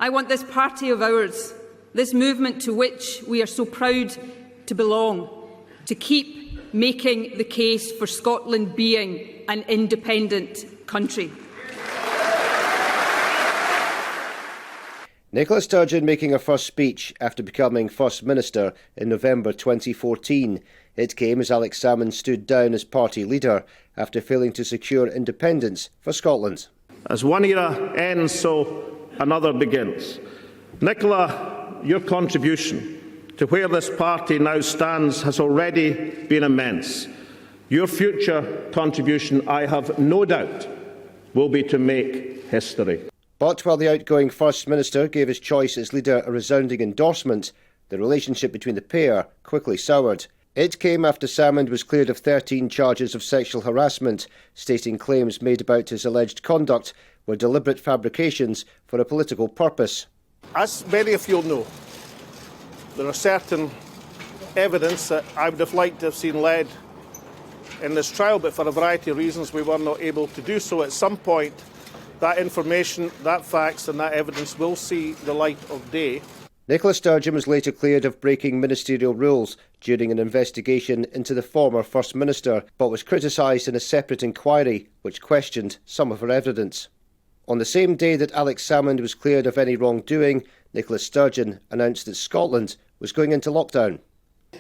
I want this party of ours, this movement to which we are so proud to belong, to keep making the case for Scotland being an independent country. Nicola Sturgeon making her first speech after becoming First Minister in November 2014. It came as Alex Salmond stood down as party leader after failing to secure independence for Scotland. As one era ends, so another begins. Nicola, your contribution to where this party now stands has already been immense. Your future contribution, I have no doubt, will be to make history. But while the outgoing First Minister gave his choice as leader a resounding endorsement, the relationship between the pair quickly soured. It came after Salmond was cleared of 13 charges of sexual harassment, stating claims made about his alleged conduct were deliberate fabrications for a political purpose. As many of you know, there are certain evidence that I would have liked to have seen led in this trial, but for a variety of reasons we were not able to do so. At some point, that information, that facts and that evidence will see the light of day. Nicola Sturgeon was later cleared of breaking ministerial rules during an investigation into the former First Minister, but was criticised in a separate inquiry which questioned some of her evidence. On the same day that Alex Salmond was cleared of any wrongdoing, Nicola Sturgeon announced that Scotland was going into lockdown.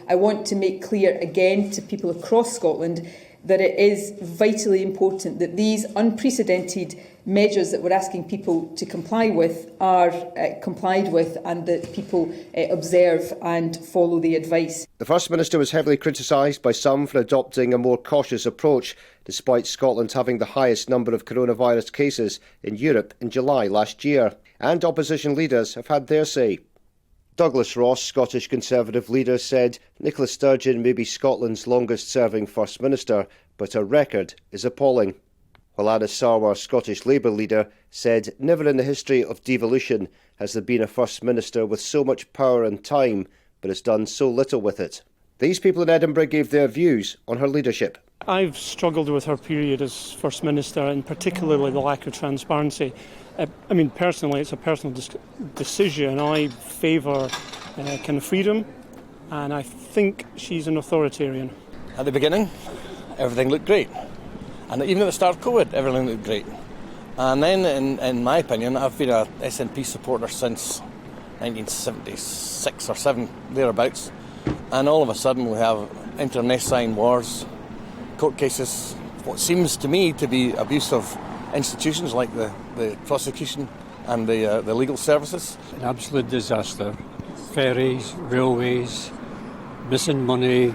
I want to make clear again to people across Scotland that it is vitally important that these unprecedented measures that we're asking people to comply with are complied with, and that people observe and follow the advice. The First Minister was heavily criticised by some for adopting a more cautious approach, despite Scotland having the highest number of coronavirus cases in Europe in July last year. And opposition leaders have had their say. Douglas Ross, Scottish Conservative leader, said Nicola Sturgeon may be Scotland's longest-serving First Minister, but her record is appalling. While Anna Sarwar, Scottish Labour leader, said never in the history of devolution has there been a First Minister with so much power and time, but has done so little with it. These people in Edinburgh gave their views on her leadership. I've struggled with her period as First Minister, and particularly the lack of transparency. Personally, it's a personal decision. I favour kind of freedom, and I think she's an authoritarian. At the beginning, everything looked great. And even at the start of COVID, everything looked great. And then, in my opinion, I've been a SNP supporter since 1976 or 7, thereabouts. And all of a sudden we have internecine wars, court cases, what seems to me to be abuse of institutions like the prosecution and the legal services. An absolute disaster. Ferries, railways, missing money,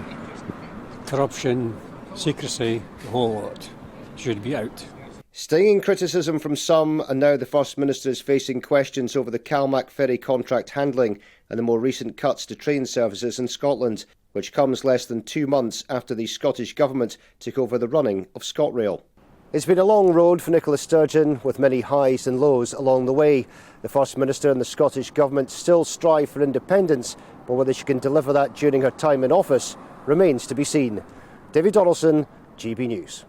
corruption, secrecy, the whole lot should be out. Stinging criticism from some, and now the First Minister is facing questions over the Calmac ferry contract handling and the more recent cuts to train services in Scotland, which comes less than 2 months after the Scottish Government took over the running of ScotRail. It's been a long road for Nicola Sturgeon, with many highs and lows along the way. The First Minister and the Scottish Government still strive for independence, but whether she can deliver that during her time in office remains to be seen. Davie Donaldson, GB News.